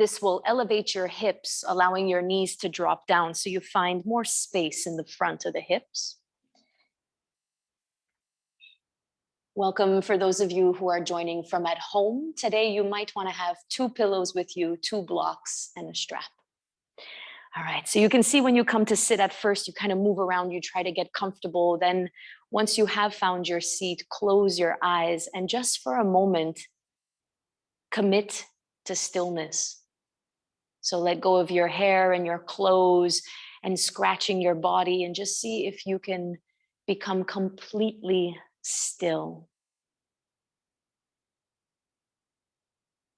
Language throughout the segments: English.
This will elevate your hips, allowing your knees to drop down so you find more space in the front of the hips. Welcome for those of you who are joining from at home. Today, you might want to have 2 pillows with you, 2 blocks, and a strap. All right, so you can see when you come to sit at first, you kind of move around, you try to get comfortable. Then once you have found your seat, close your eyes and just for a moment, commit to stillness. So let go of your hair and your clothes and scratching your body and just see if you can become completely still.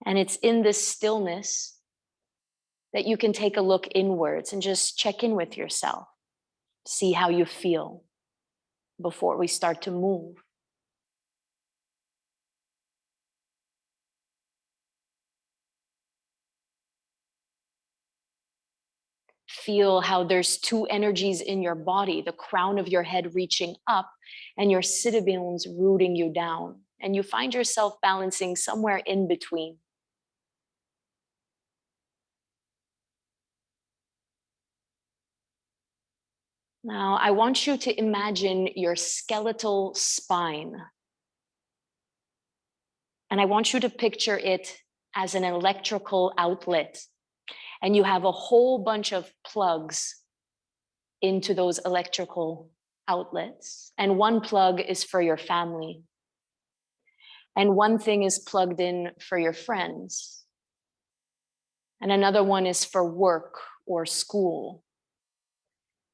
And it's in this stillness that you can take a look inwards and just check in with yourself. See how you feel before we start to move. Feel how there's 2 energies in your body, the crown of your head reaching up and your sit bones rooting you down. And you find yourself balancing somewhere in between. Now, I want you to imagine your skeletal spine. And I want you to picture it as an electrical outlet. And you have a whole bunch of plugs into those electrical outlets. And one plug is for your family. And one thing is plugged in for your friends. And another one is for work or school.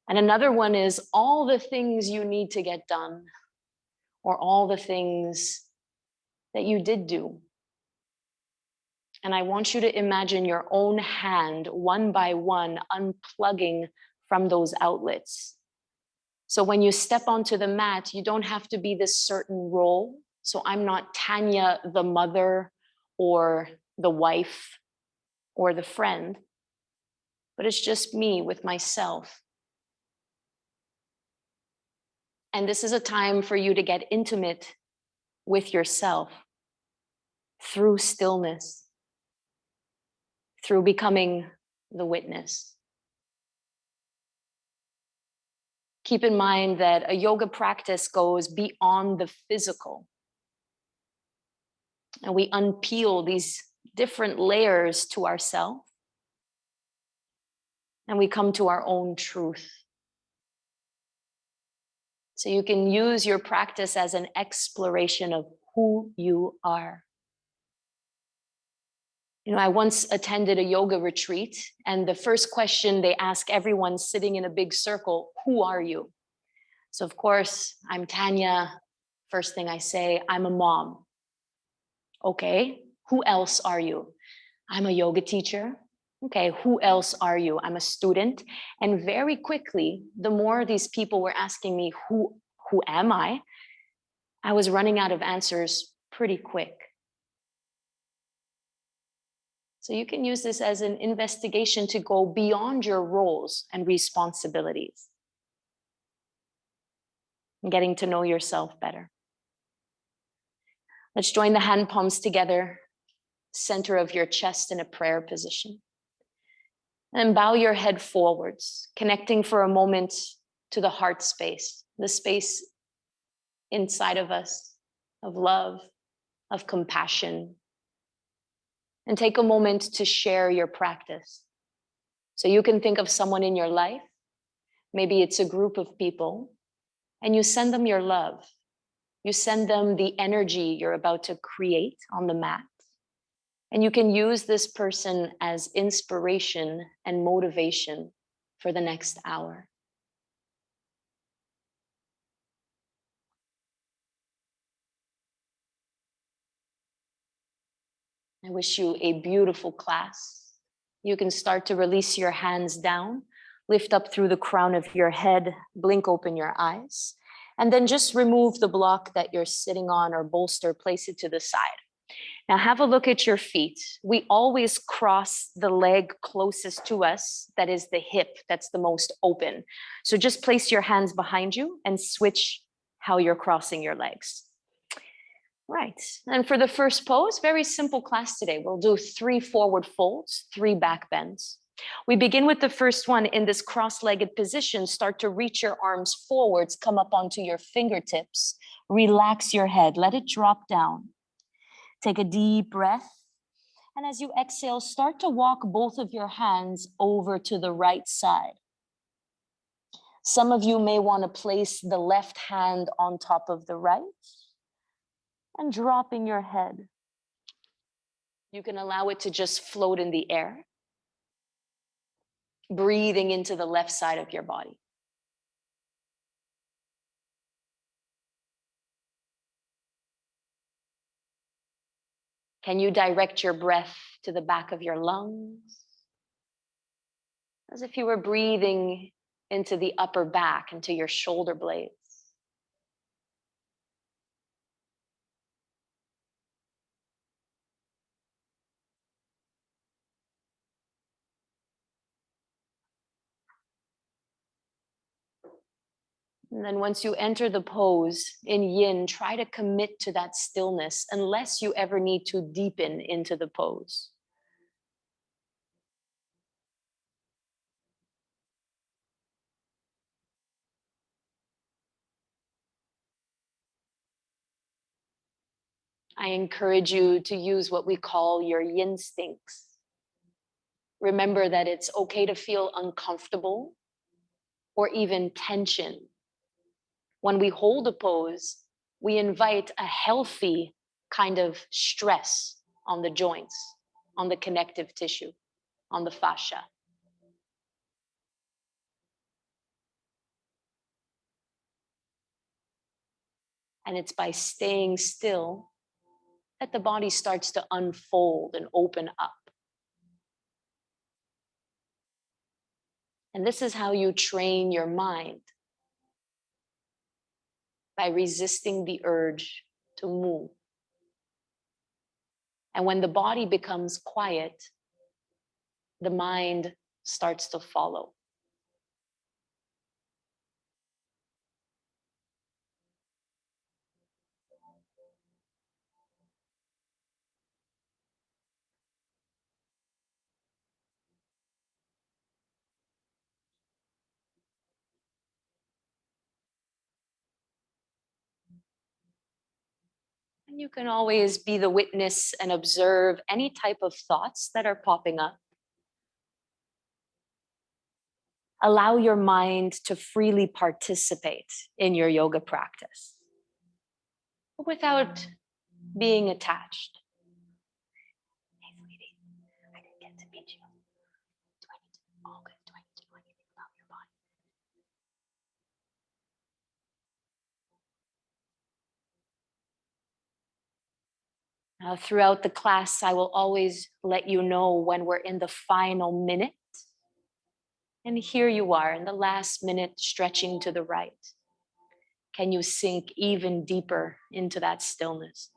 And another one is all the things you need to get done, or all the things that you did do. And I want you to imagine your own hand, one by one, unplugging from those outlets. So when you step onto the mat, you don't have to be this certain role. So I'm not Tanya, the mother, or the wife, or the friend, but it's just me with myself. And this is a time for you to get intimate with yourself through stillness, through becoming the witness. Keep in mind that a yoga practice goes beyond the physical. And we unpeel these different layers to ourselves. And we come to our own truth. So you can use your practice as an exploration of who you are. You know, I once attended a yoga retreat, and the first question they ask everyone sitting in a big circle, who are you? So of course, I'm Tanya. First thing I say, I'm a mom. Okay, who else are you? I'm a yoga teacher. Okay, who else are you? I'm a student. And very quickly, the more these people were asking me, who am I was running out of answers pretty quick. So you can use this as an investigation to go beyond your roles and responsibilities, and getting to know yourself better. Let's join the hand palms together, center of your chest in a prayer position. And bow your head forwards, connecting for a moment to the heart space, the space inside of us, of love, of compassion. And take a moment to share your practice. So you can think of someone in your life, maybe it's a group of people, and you send them your love. You send them the energy you're about to create on the mat. And you can use this person as inspiration and motivation for the next hour. I wish you a beautiful class. You can start to release your hands down, lift up through the crown of your head, blink open your eyes, and then just remove the block that you're sitting on or bolster, place it to the side. Now have a look at your feet. We always cross the leg closest to us, that is the hip, that's the most open. So just place your hands behind you and switch how you're crossing your legs. Right. And for the first pose, very simple class today. We'll do 3 forward folds, 3 back bends. We begin with the first one in this cross-legged position. Start to reach your arms forwards, come up onto your fingertips. Relax your head, let it drop down. Take a deep breath. And as you exhale, start to walk both of your hands over to the right side. Some of you may want to place the left hand on top of the right and dropping your head. You can allow it to just float in the air, breathing into the left side of your body. Can you direct your breath to the back of your lungs? As if you were breathing into the upper back, into your shoulder blades. And then once you enter the pose in Yin, try to commit to that stillness unless you ever need to deepen into the pose. I encourage you to use what we call your yin instincts. Remember that it's okay to feel uncomfortable or even tension. When we hold a pose, we invite a healthy kind of stress on the joints, on the connective tissue, on the fascia. And it's by staying still that the body starts to unfold and open up. And this is how you train your mind, by resisting the urge to move. And when the body becomes quiet, the mind starts to follow. And you can always be the witness and observe any type of thoughts that are popping up. Allow your mind to freely participate in your yoga practice without being attached. Hey, sweetie, I didn't get to meet you. Do I need to? All good. Do I need to do anything about your body? Throughout the class, I will always let you know when we're in the final minute. And here you are in the last minute, stretching to the right. Can you sink even deeper into that stillness?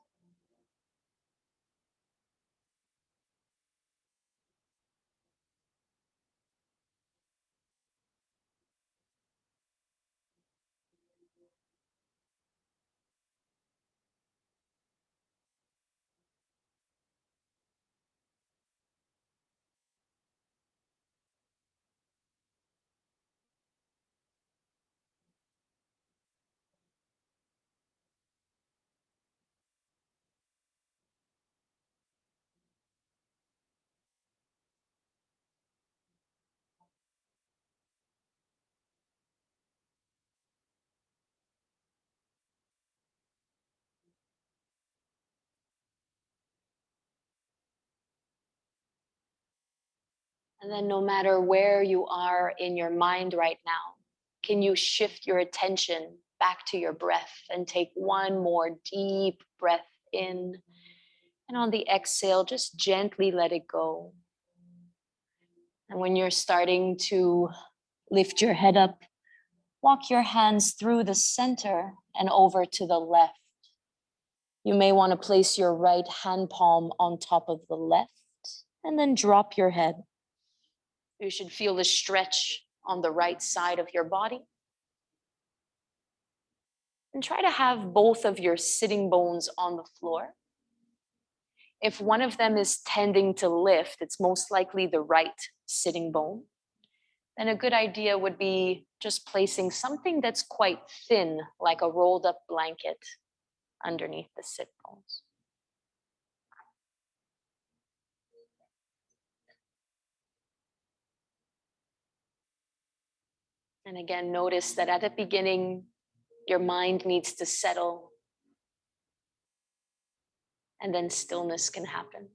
And then, no matter where you are in your mind right now, can you shift your attention back to your breath and take one more deep breath in? And on the exhale, just gently let it go. And when you're starting to lift your head up, walk your hands through the center and over to the left. You may want to place your right hand palm on top of the left and then drop your head. You should feel the stretch on the right side of your body. And try to have both of your sitting bones on the floor. If one of them is tending to lift, it's most likely the right sitting bone. Then a good idea would be just placing something that's quite thin, like a rolled up blanket, underneath the sit bones. And again, notice that at the beginning, your mind needs to settle, and then stillness can happen.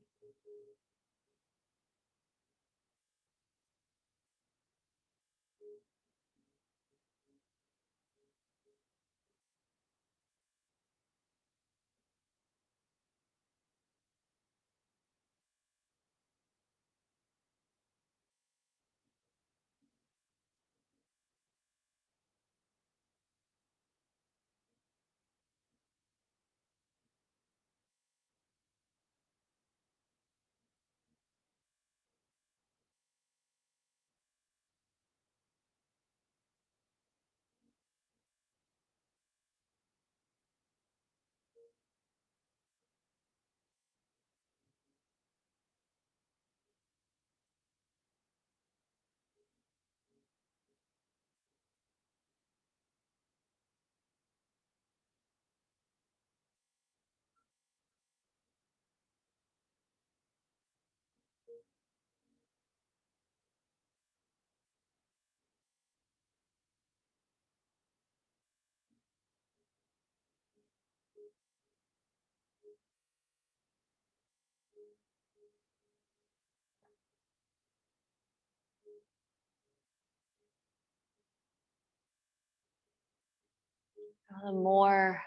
The more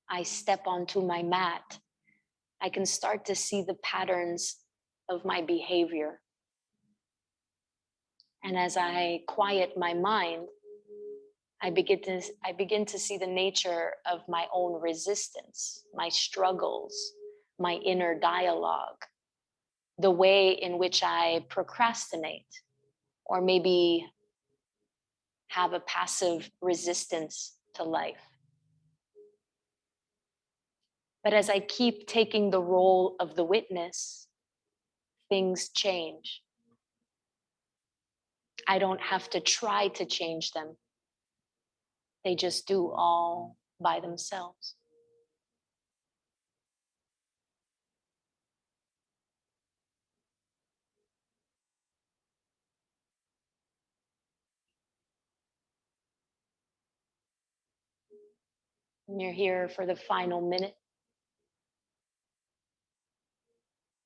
I step onto my mat, I can start to see the patterns of my behavior. And as I quiet my mind, I begin to see the nature of my own resistance, my struggles, my inner dialogue, the way in which I procrastinate, or maybe have a passive resistance to life. But as I keep taking the role of the witness, things change. I don't have to try to change them. They just do all by themselves. And you're here for the final minute,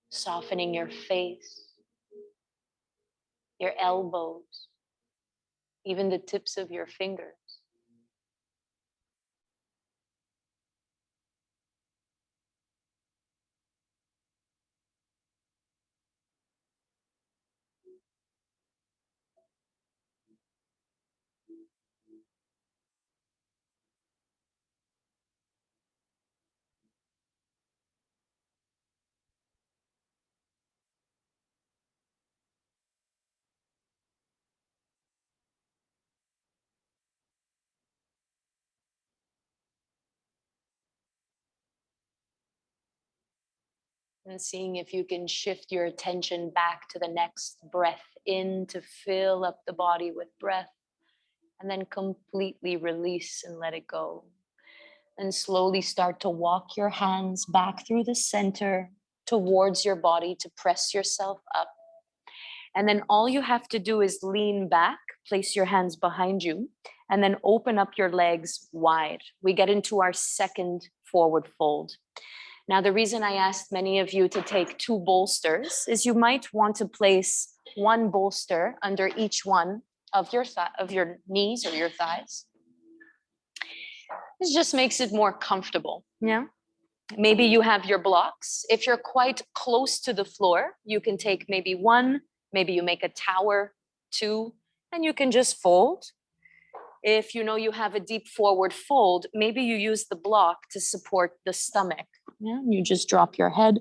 softening your face, your elbows, even the tips of your fingers. And seeing if you can shift your attention back to the next breath in to fill up the body with breath, and then completely release and let it go. And slowly start to walk your hands back through the center towards your body to press yourself up. And then all you have to do is lean back, place your hands behind you, and then open up your legs wide. We get into our second forward fold. Now, the reason I asked many of you to take 2 bolsters is you might want to place 1 bolster under each one of your knees or your thighs. This just makes it more comfortable. Yeah. Maybe you have your blocks. If you're quite close to the floor, you can take maybe 1, maybe you make a tower, 2, and you can just fold. If you know you have a deep forward fold, maybe you use the block to support the stomach. Yeah, you just drop your head.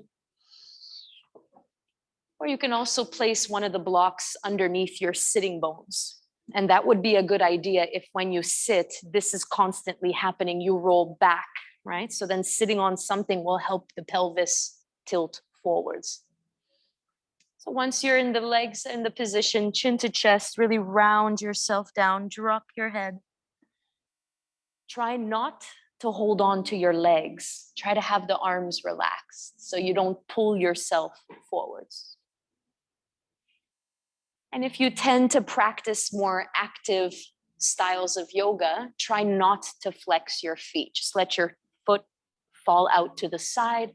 Or you can also place one of the blocks underneath your sitting bones. And that would be a good idea if when you sit, this is constantly happening, you roll back, right? So then sitting on something will help the pelvis tilt forwards. So once you're in the legs, in the position, chin to chest, really round yourself down, drop your head. Try not to hold on to your legs. Try to have the arms relaxed so you don't pull yourself forwards. And if you tend to practice more active styles of yoga, try not to flex your feet. Just let your foot fall out to the side.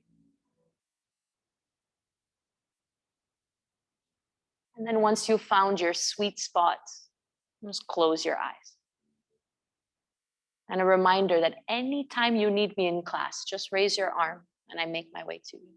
And then once you've found your sweet spot, just close your eyes. And a reminder that anytime you need me in class, just raise your arm and I make my way to you.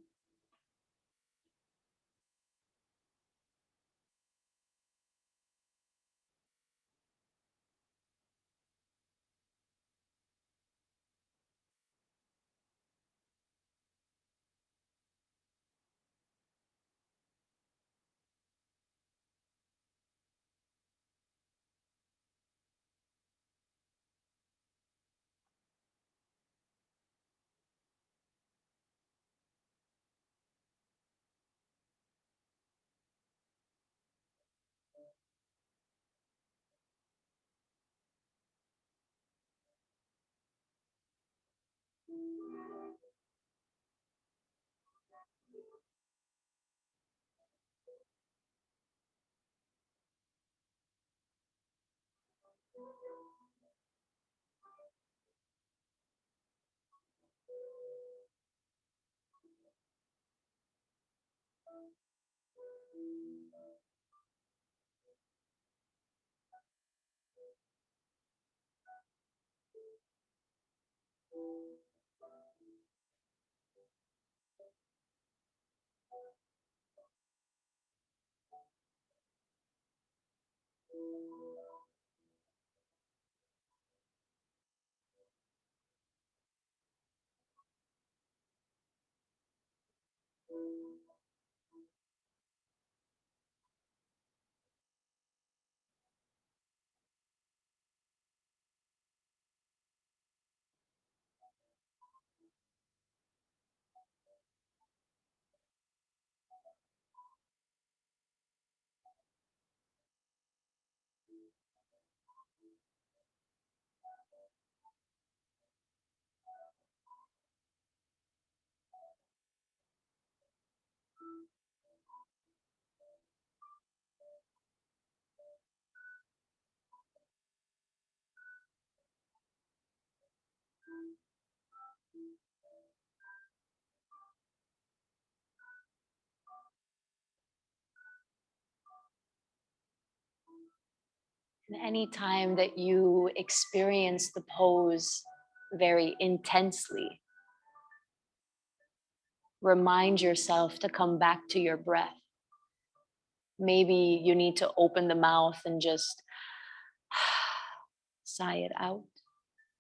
And any time that you experience the pose very intensely, remind yourself to come back to your breath. Maybe you need to open the mouth and just sigh it out.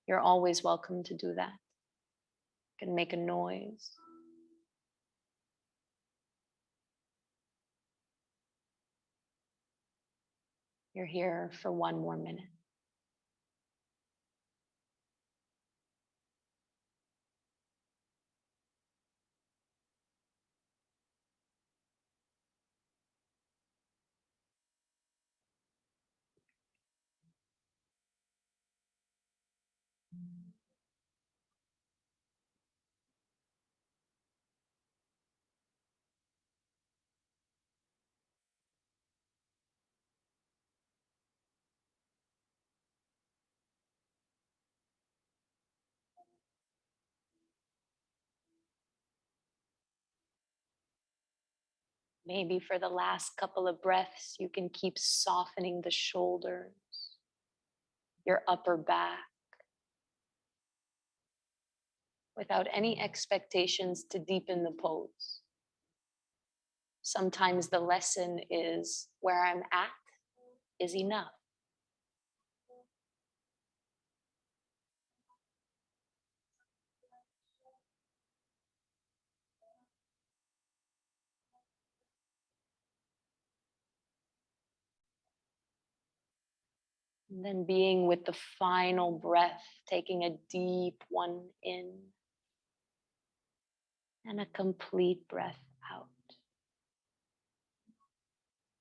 You're always welcome to do that. You can make a noise. You're here for one more minute. Maybe for the last couple of breaths, you can keep softening the shoulders, your upper back, without any expectations to deepen the pose. Sometimes the lesson is where I'm at is enough. And then being with the final breath, taking a deep one in and a complete breath out.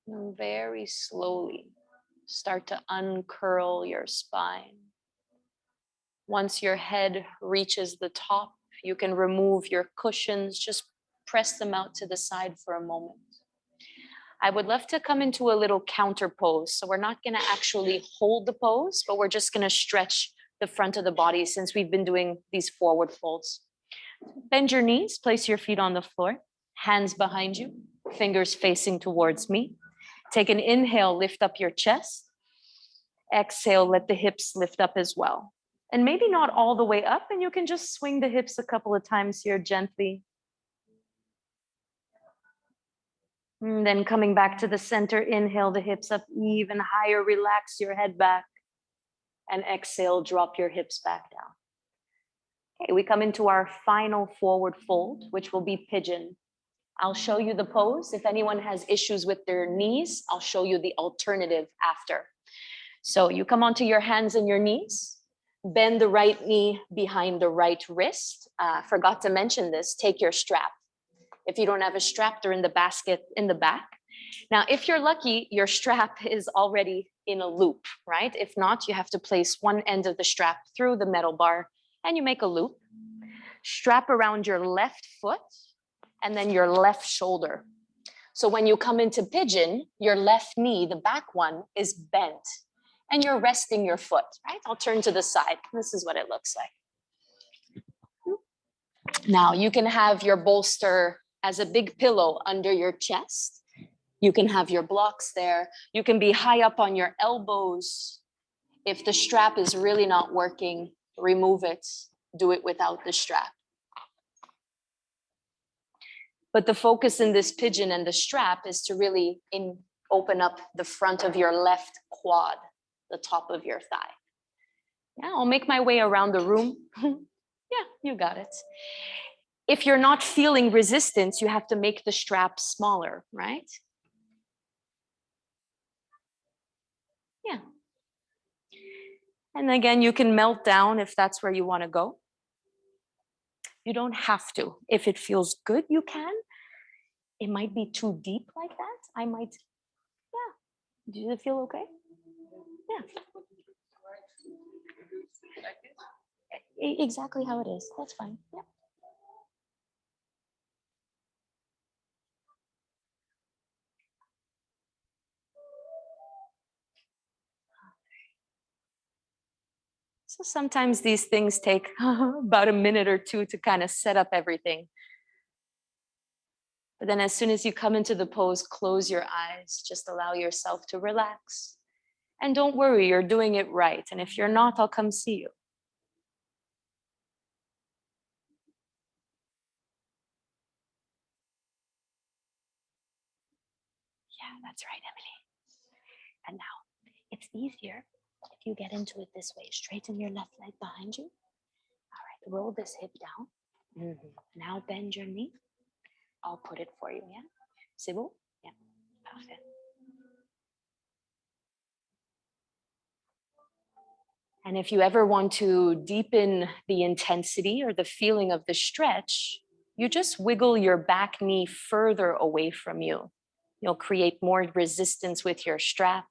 And very slowly start to uncurl your spine. Once your head reaches the top, you can remove your cushions, just press them out to the side for a moment. I would love to come into a little counter pose. So we're not going to actually hold the pose, but we're just going to stretch the front of the body since we've been doing these forward folds. Bend your knees, place your feet on the floor, hands behind you, fingers facing towards me. Take an inhale, lift up your chest. Exhale, let the hips lift up as well. And maybe not all the way up, and you can just swing the hips a couple of times here gently. And then coming back to the center, inhale the hips up even higher, relax your head back. And exhale, drop your hips back down. Okay, we come into our final forward fold, which will be pigeon. I'll show you the pose. If anyone has issues with their knees, I'll show you the alternative after. So you come onto your hands and your knees, bend the right knee behind the right wrist. Forgot to mention this, take your strap. If you don't have a strap, they're in the basket in the back. Now, if you're lucky, your strap is already in a loop, right? If not, you have to place one end of the strap through the metal bar and you make a loop. Strap around your left foot and then your left shoulder. So when you come into pigeon, your left knee, the back one, is bent and you're resting your foot, right? I'll turn to the side. This is what it looks like. Now you can have your bolster as a big pillow under your chest. You can have your blocks there. You can be high up on your elbows. If the strap is really not working, remove it. Do it without the strap. But the focus in this pigeon and the strap is to really open up the front of your left quad, the top of your thigh. Yeah, I'll make my way around the room. Yeah, you got it. If you're not feeling resistance, you have to make the strap smaller, right? Yeah. And again, you can melt down if that's where you want to go. You don't have to. If it feels good, you can. It might be too deep like that. I might, yeah. Does it feel okay? Yeah. Exactly how it is. That's fine. Yeah. So sometimes these things take about a minute or two to kind of set up everything. But then as soon as you come into the pose, close your eyes, just allow yourself to relax. And don't worry, you're doing it right. And if you're not, I'll come see you. Yeah, that's right, Emily. And now it's easier if you get into it this way. Straighten your left leg behind you. All right, roll this hip down. Now bend your knee. I'll put it for you, yeah? C'est bon? Yeah, parfait. And if you ever want to deepen the intensity or the feeling of the stretch, you just wiggle your back knee further away from you. You'll create more resistance with your strap.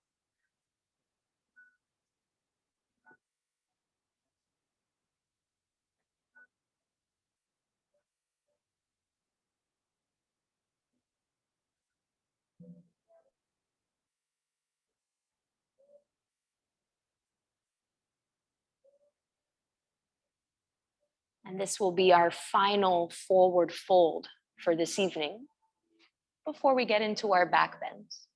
And this will be our final forward fold for this evening before we get into our back bends.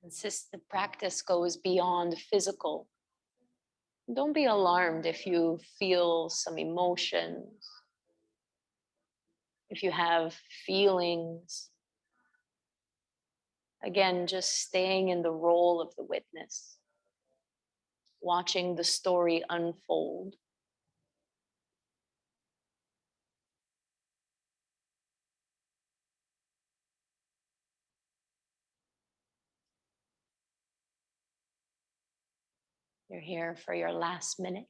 And since the practice goes beyond physical, don't be alarmed if you feel some emotions, if you have feelings. Again, just staying in the role of the witness, watching the story unfold. You're here for your last minute.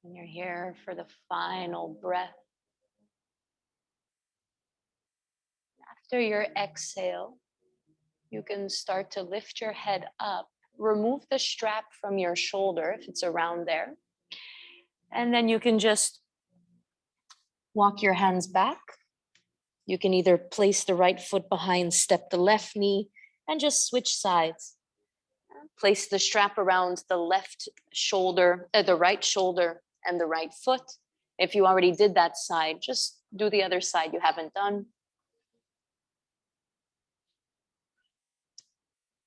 And you're here for the final breath. After your exhale, you can start to lift your head up. Remove the strap from your shoulder if it's around there. And then you can just walk your hands back. You can either place the right foot behind, step the left knee, and just switch sides. Place the strap around the left shoulder, the right shoulder, and the right foot. If you already did that side, just do the other side you haven't done.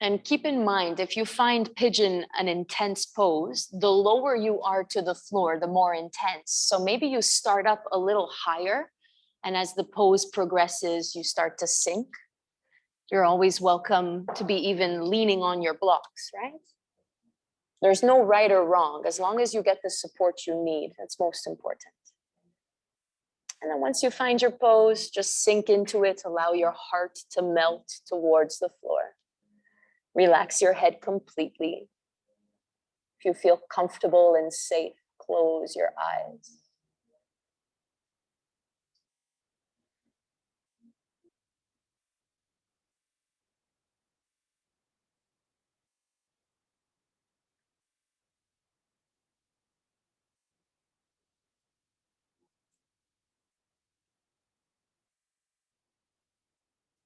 And keep in mind, if you find pigeon an intense pose, the lower you are to the floor, the more intense. So maybe you start up a little higher, and as the pose progresses, you start to sink. You're always welcome to be even leaning on your blocks, right? There's no right or wrong, as long as you get the support you need. That's most important. And then once you find your pose, just sink into it. Allow your heart to melt towards the floor. Relax your head completely. If you feel comfortable and safe, close your eyes.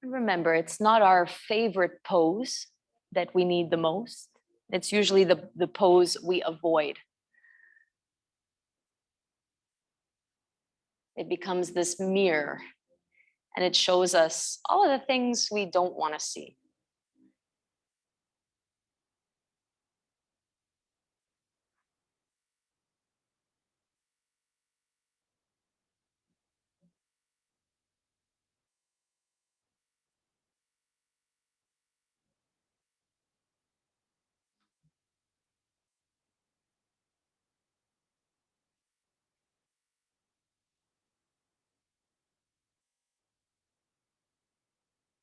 Remember, it's not our favorite pose that we need the most. It's usually the pose we avoid. It becomes this mirror, and it shows us all of the things we don't want to see.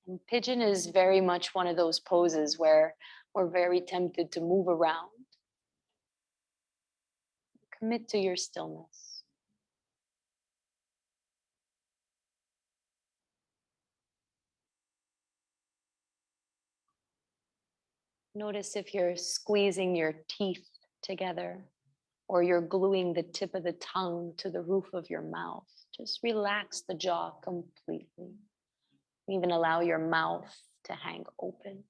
And pigeon is very much one of those poses where we're very tempted to move around. Commit to your stillness. Notice if you're squeezing your teeth together or you're gluing the tip of the tongue to the roof of your mouth. Just relax the jaw completely. Even allow your mouth to hang open.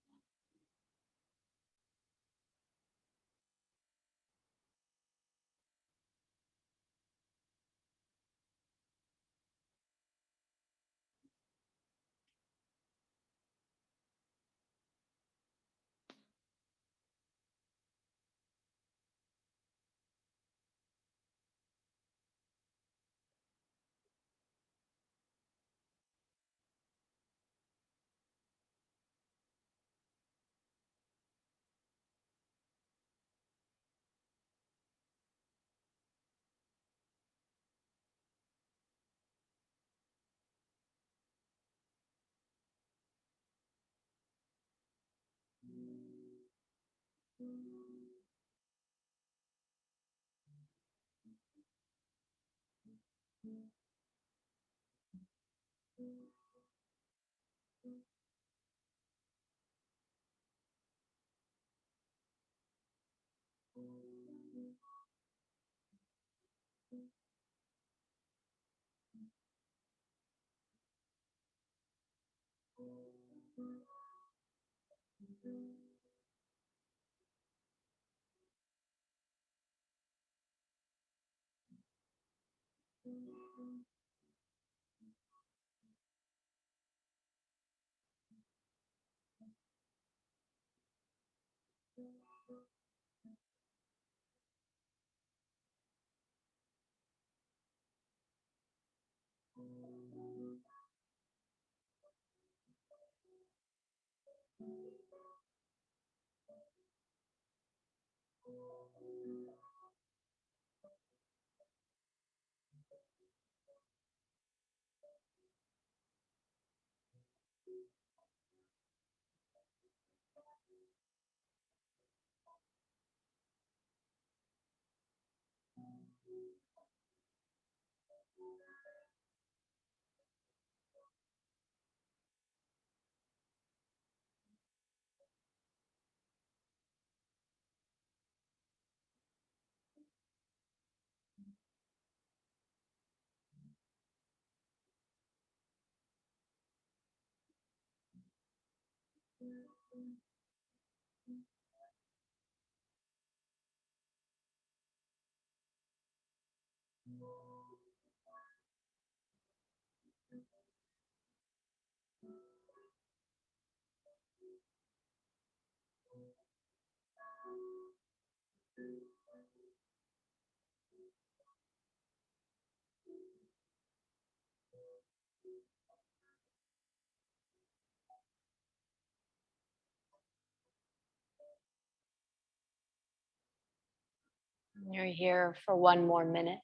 You're here for one more minute.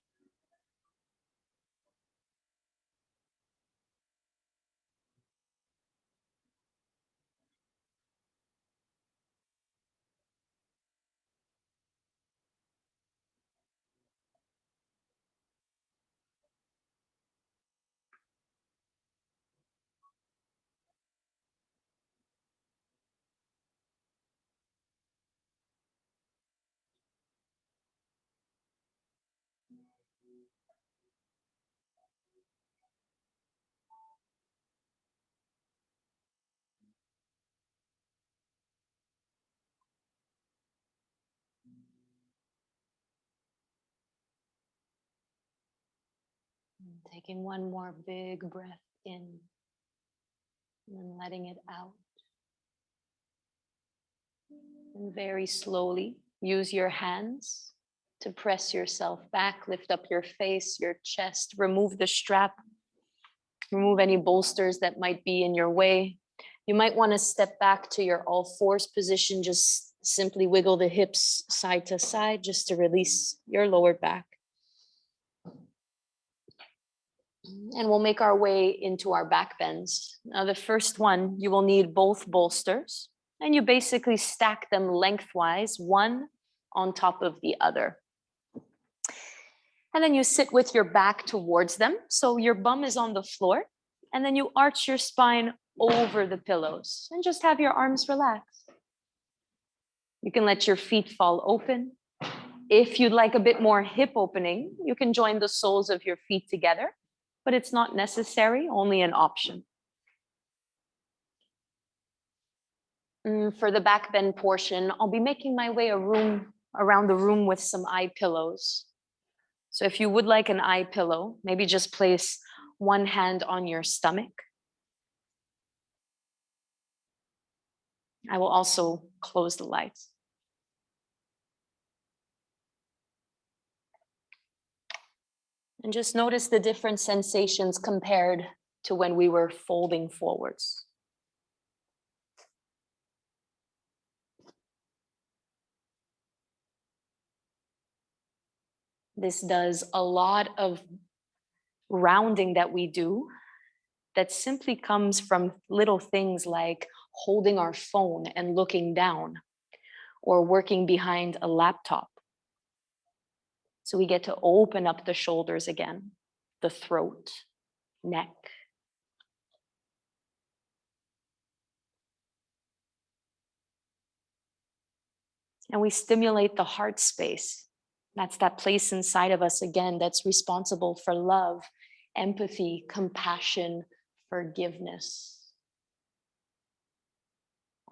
Taking one more big breath in and then letting it out. And very slowly use your hands to press yourself back, lift up your face, your chest, remove the strap, remove any bolsters that might be in your way. You might want to step back to your all fours position, just simply wiggle the hips side to side just to release your lower back. And we'll make our way into our back bends. Now, the first one, you will need both bolsters, and you basically stack them lengthwise, one on top of the other. And then you sit with your back towards them, so your bum is on the floor, and then you arch your spine over the pillows and just have your arms relaxed. You can let your feet fall open. If you'd like a bit more hip opening, you can join the soles of your feet together, but it's not necessary, only an option. For the back bend portion, I'll be making my way around the room with some eye pillows. So if you would like an eye pillow, maybe just place one hand on your stomach. I will also close the lights. And just notice the different sensations compared to when we were folding forwards. This does a lot of rounding that we do that simply comes from little things like holding our phone and looking down or working behind a laptop. So we get to open up the shoulders again, the throat, neck. And we stimulate the heart space. That's that place inside of us, again, that's responsible for love, empathy, compassion, forgiveness.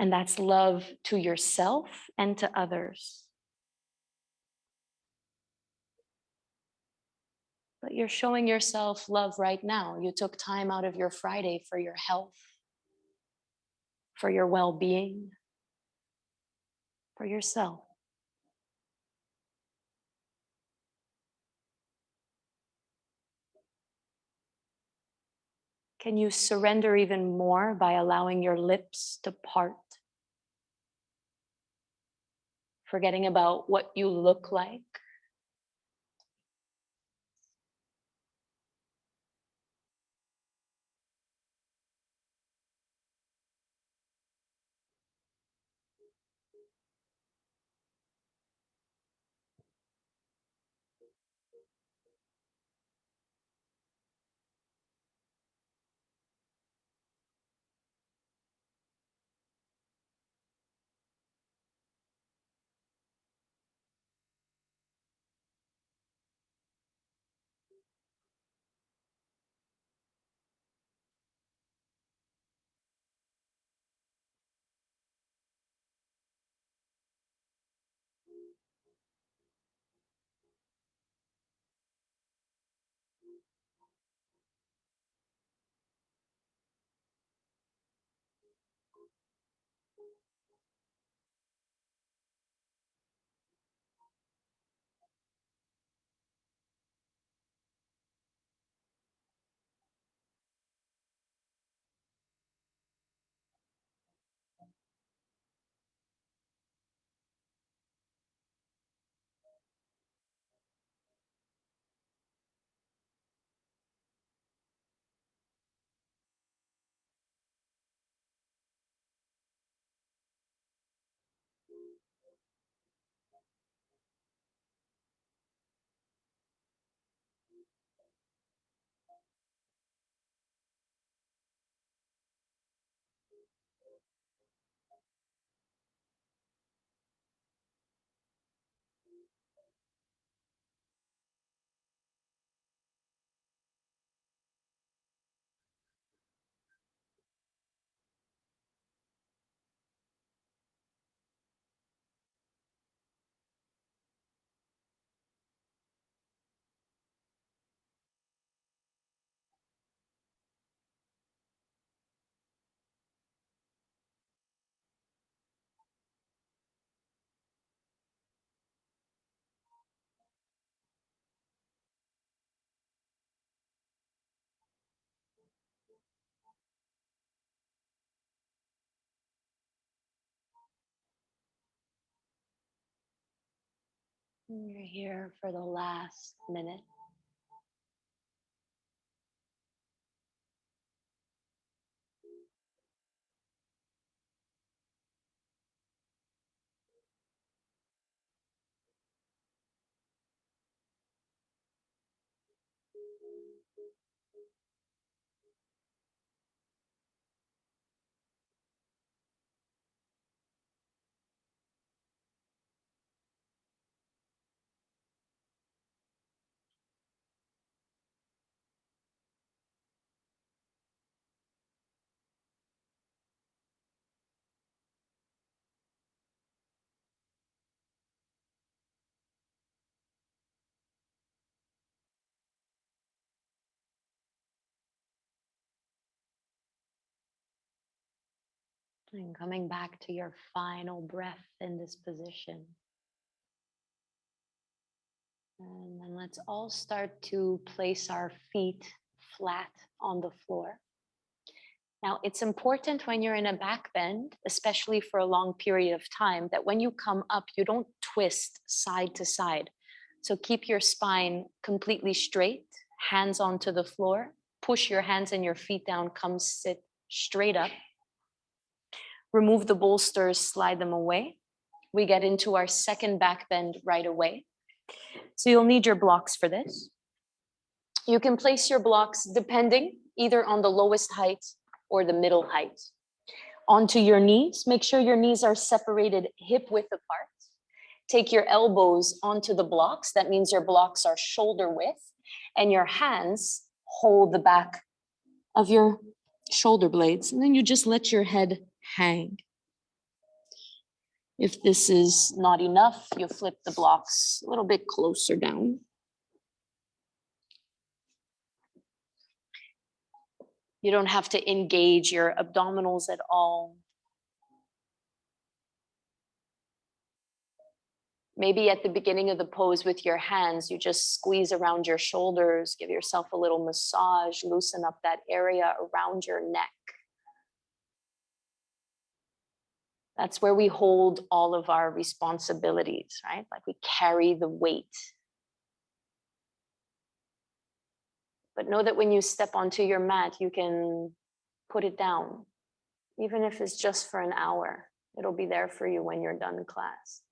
And that's love to yourself and to others. But you're showing yourself love right now. You took time out of your Friday for your health, for your well-being, for yourself. Can you surrender even more by allowing your lips to part? Forgetting about what you look like. You're here for the last minute. And coming back to your final breath in this position. And then let's all start to place our feet flat on the floor. Now, it's important when you're in a back bend, especially for a long period of time, that when you come up, you don't twist side to side. So keep your spine completely straight, hands onto the floor, push your hands and your feet down, come sit straight up. Remove the bolsters, slide them away. We get into our second back bend right away. So you'll need your blocks for this. You can place your blocks depending either on the lowest height or the middle height. Onto your knees, make sure your knees are separated hip width apart. Take your elbows onto the blocks. That means your blocks are shoulder width, and your hands hold the back of your shoulder blades. And then you just let your head hang. If this is not enough, you flip the blocks a little bit closer down. You don't have to engage your abdominals at all. Maybe at the beginning of the pose with your hands, you just squeeze around your shoulders, give yourself a little massage, loosen up that area around your neck. That's where we hold all of our responsibilities, right? Like we carry the weight. But know that when you step onto your mat, you can put it down. Even if it's just for an hour, it'll be there for you when you're done in class.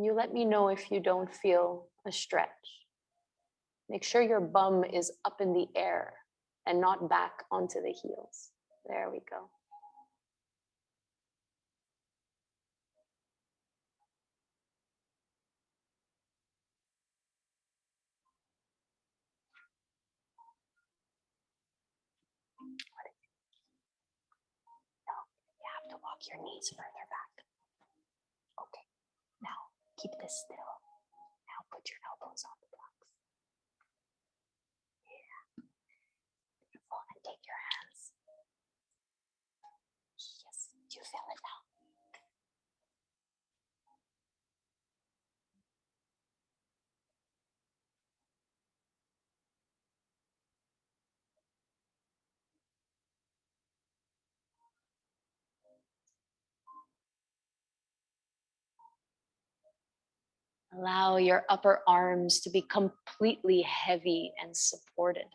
And you let me know if you don't feel a stretch. Make sure your bum is up in the air and not back onto the heels. There we go. No, you have to walk your knees further back. Okay, now keep this still. Now put your elbows on the blocks. Yeah. Beautiful. And take your hands. Yes, do you feel it now? Allow your upper arms to be completely heavy and supported.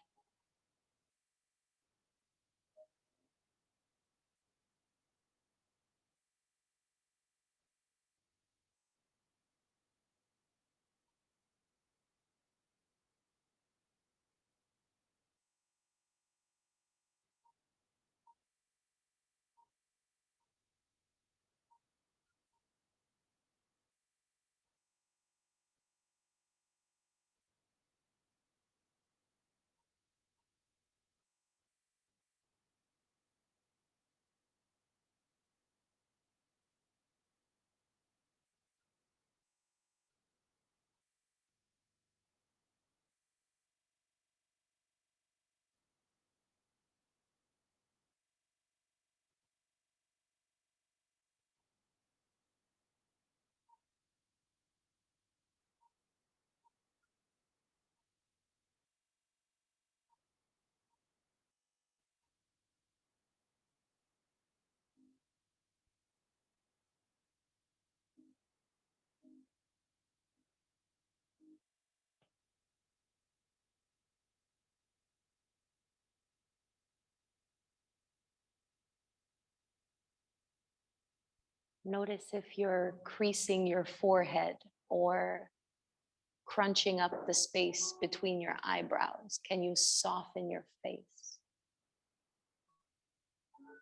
Notice if you're creasing your forehead or crunching up the space between your eyebrows. Can you soften your face?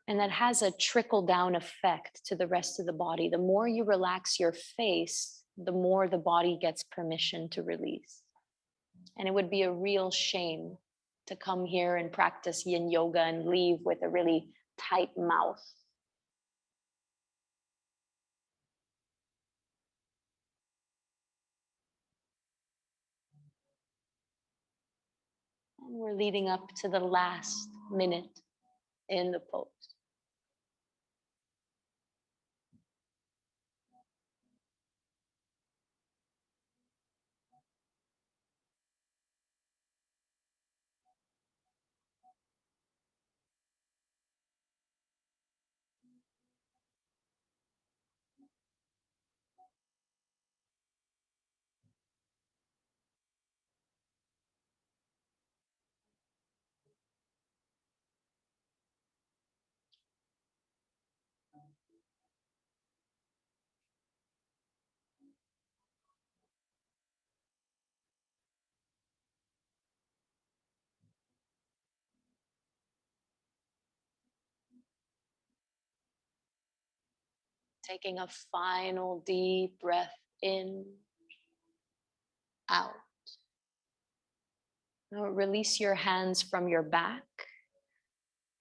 And that has a trickle down effect to the rest of the body. The more you relax your face, the more the body gets permission to release. And it would be a real shame to come here and practice yin yoga and leave with a really tight mouth. And we're leading up to the last minute in the pose. Taking a final deep breath in, out. Now release your hands from your back.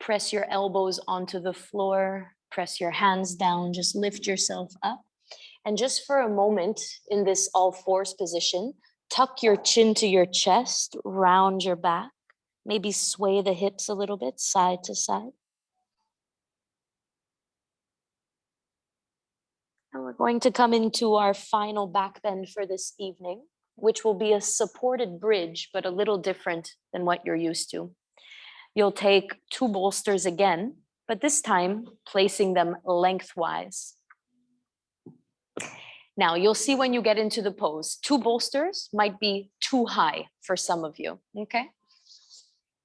Press your elbows onto the floor. Press your hands down. Just lift yourself up. And just for a moment in this all fours position, tuck your chin to your chest, round your back. Maybe sway the hips a little bit, side to side. And we're going to come into our final back bend for this evening, which will be a supported bridge, but a little different than what you're used to. You'll take 2 bolsters again, but this time placing them lengthwise. Now you'll see when you get into the pose, 2 bolsters might be too high for some of you, okay?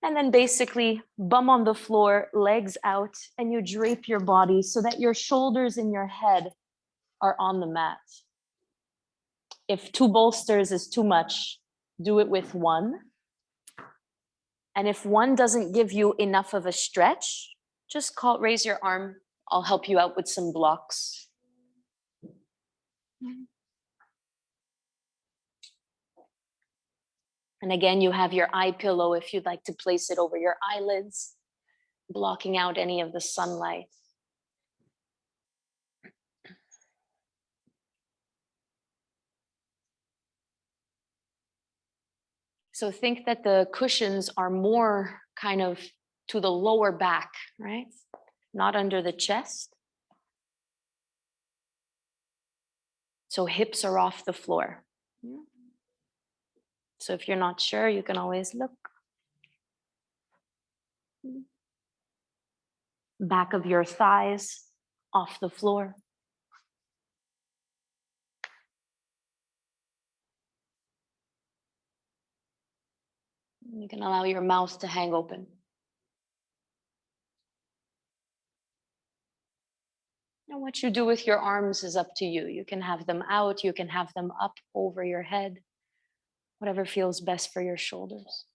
And then basically bum on the floor, legs out, and you drape your body so that your shoulders and your head are on the mat. If 2 bolsters is too much, do it with 1. And if 1 doesn't give you enough of a stretch, just raise your arm. I'll help you out with some blocks. And again, you have your eye pillow if you'd like to place it over your eyelids, blocking out any of the sunlight. So think that the cushions are more kind of to the lower back, right? Not under the chest. So hips are off the floor. So if you're not sure, you can always look. Back of your thighs off the floor. You can allow your mouth to hang open. And what you do with your arms is up to you. You can have them out, you can have them up over your head, whatever feels best for your shoulders.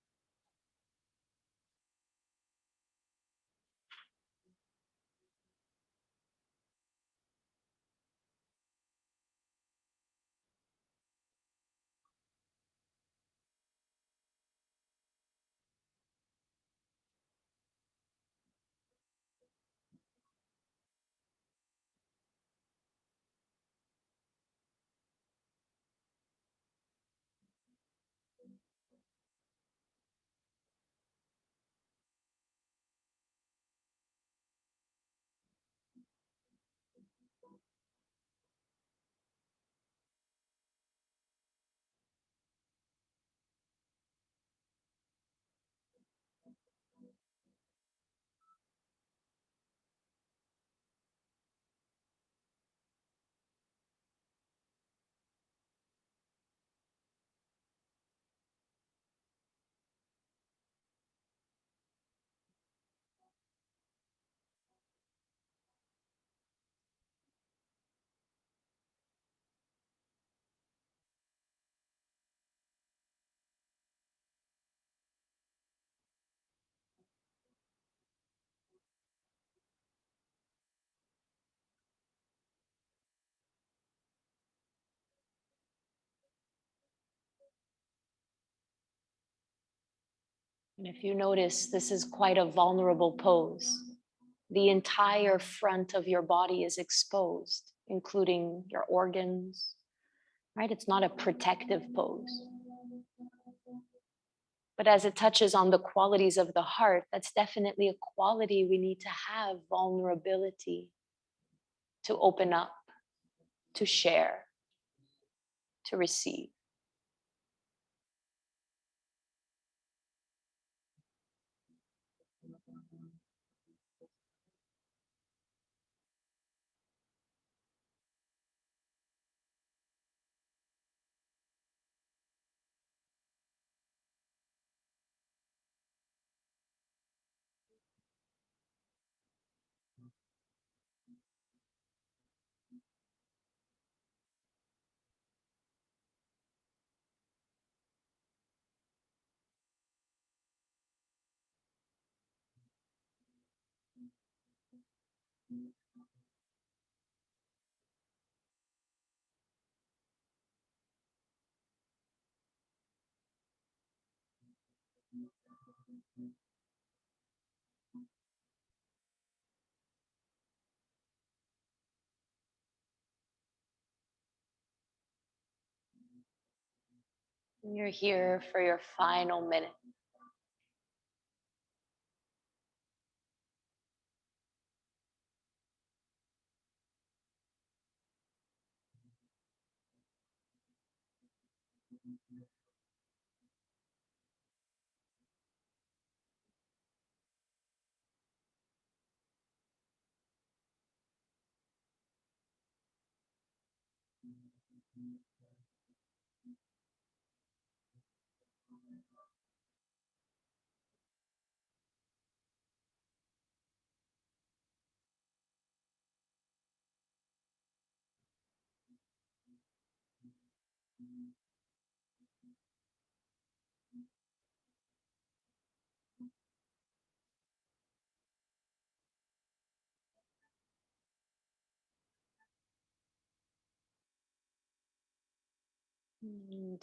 And if you notice, this is quite a vulnerable pose. The entire front of your body is exposed, including your organs, right? It's not a protective pose. But as it touches on the qualities of the heart, that's definitely a quality we need to have: vulnerability, to open up, to share, to receive. You're here for your final minute.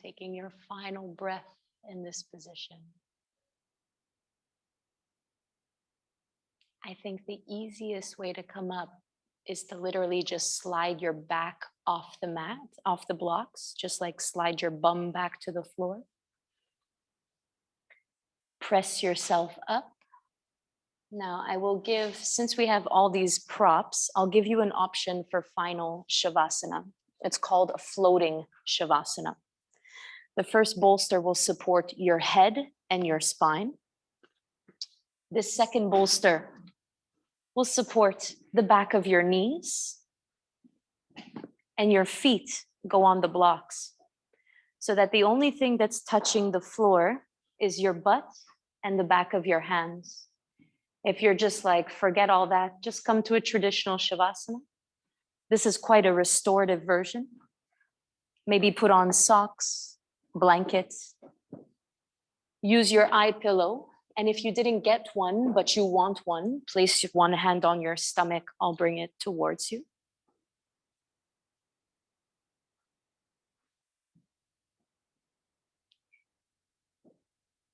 Taking your final breath in this position. I think the easiest way to come up is to literally just slide your back off the mat, off the blocks, just like slide your bum back to the floor. Press yourself up. Now, I will give, since we have all these props, I'll give you an option for final Shavasana. It's called a floating Shavasana. The first bolster will support your head and your spine. This second bolster will support the back of your knees, and your feet go on the blocks, so that the only thing that's touching the floor is your butt and the back of your hands. If you're just like, forget all that, just come to a traditional Shavasana. This is quite a restorative version. Maybe put on socks, blankets, use your eye pillow. And if you didn't get one, but you want one, place one hand on your stomach. I'll bring it towards you.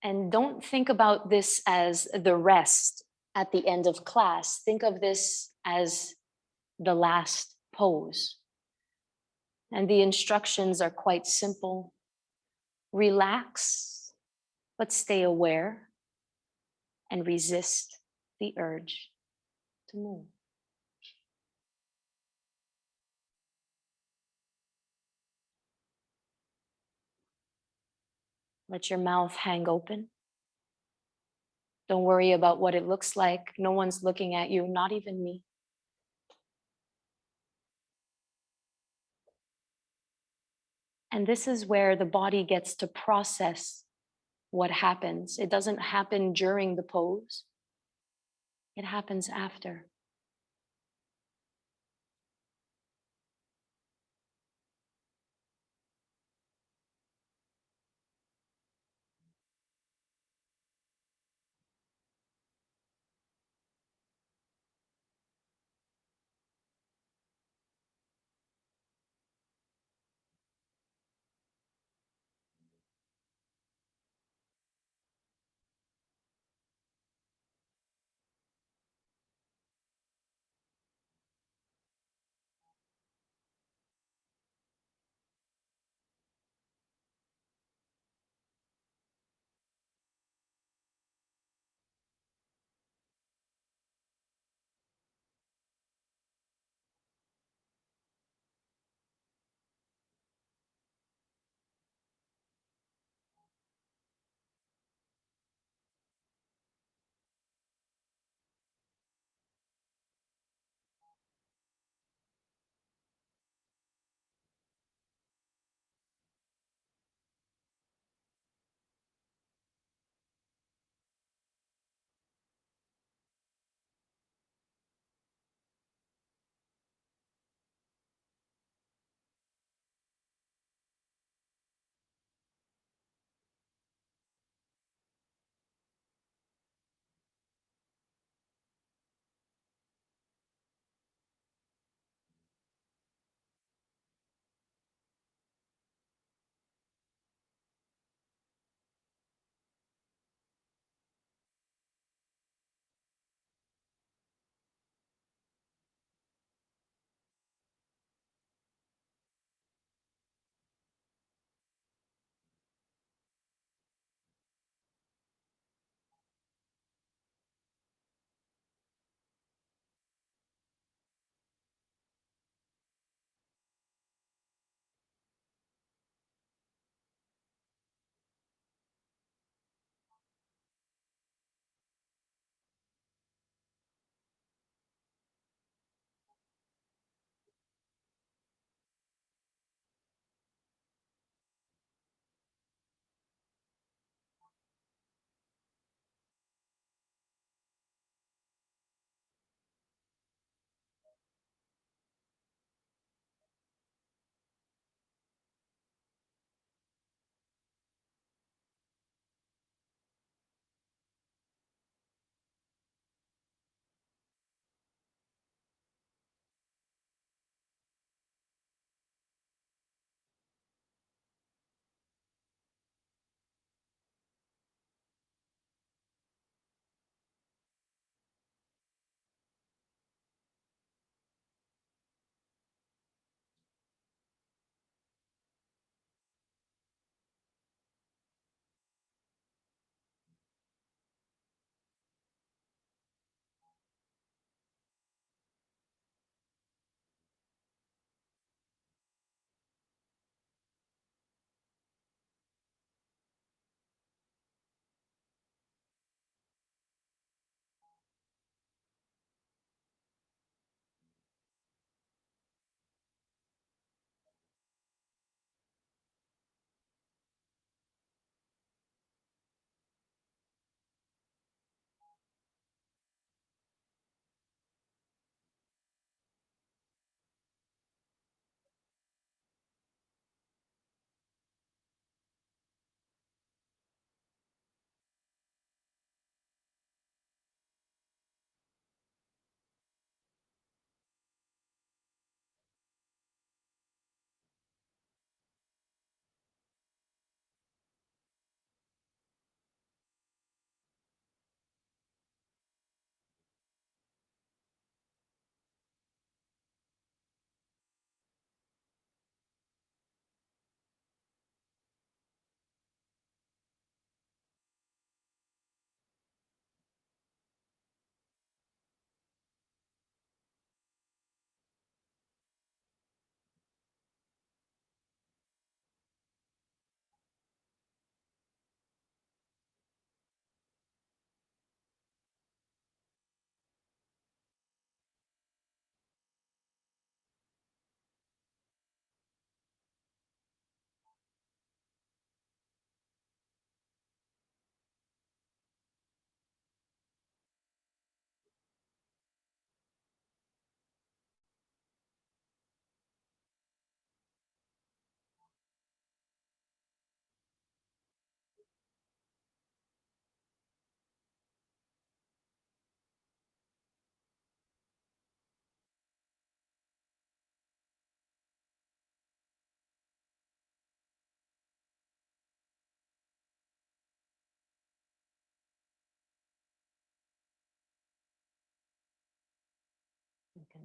And don't think about this as the rest at the end of class. Think of this as the last pose. And the instructions are quite simple. Relax, but stay aware, and resist the urge to move. Let your mouth hang open. Don't worry about what it looks like. No one's looking at you, not even me. And this is where the body gets to process what happens. It doesn't happen during the pose. It happens after.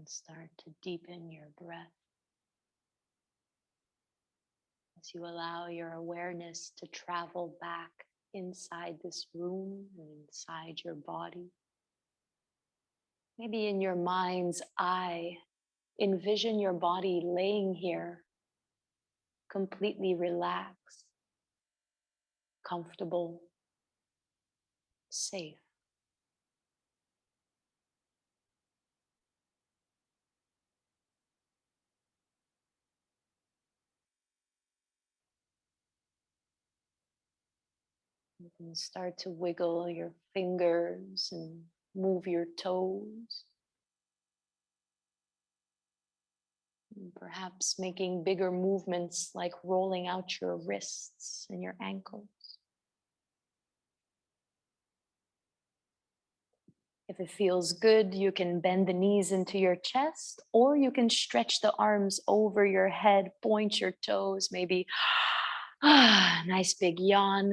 And start to deepen your breath as you allow your awareness to travel back inside this room and inside your body. Maybe in your mind's eye, envision your body laying here, completely relaxed, comfortable, safe. You can start to wiggle your fingers and move your toes. And perhaps making bigger movements like rolling out your wrists and your ankles. If it feels good, you can bend the knees into your chest, or you can stretch the arms over your head, point your toes, maybe nice big yawn.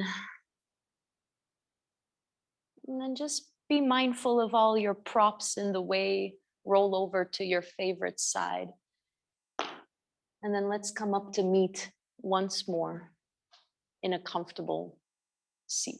And then just be mindful of all your props in the way. Roll over to your favorite side. And then let's come up to meet once more in a comfortable seat.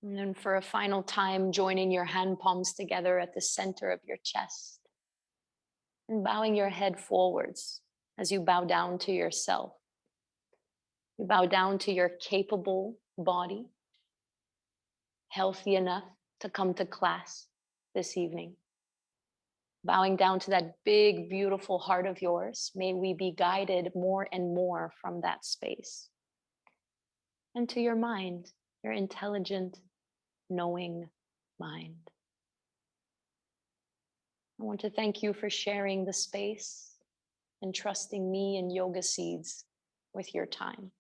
And then for a final time, joining your hand palms together at the center of your chest and bowing your head forwards as you bow down to yourself. You bow down to your capable body, healthy enough to come to class this evening. Bowing down to that big, beautiful heart of yours. May we be guided more and more from that space. And to your mind, your intelligent, knowing mind. I want to thank you for sharing the space and trusting me and Yoga Seeds with your time.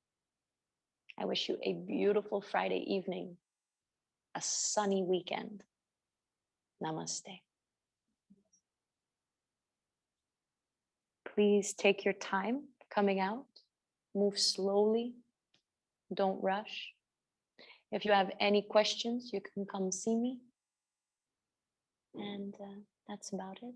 I wish you a beautiful Friday evening, a sunny weekend. Namaste. Please take your time coming out. Move slowly. Don't rush. If you have any questions, you can come see me. And that's about it.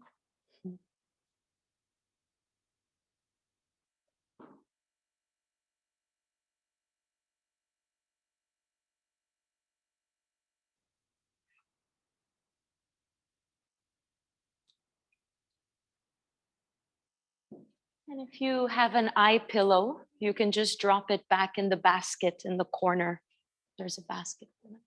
And if you have an eye pillow, you can just drop it back in the basket in the corner. There's a basket for it.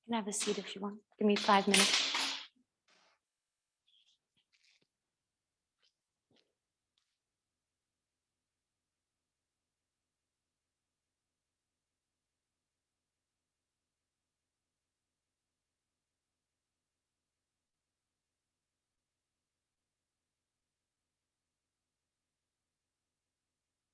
You can have a seat if you want. Give me 5 minutes.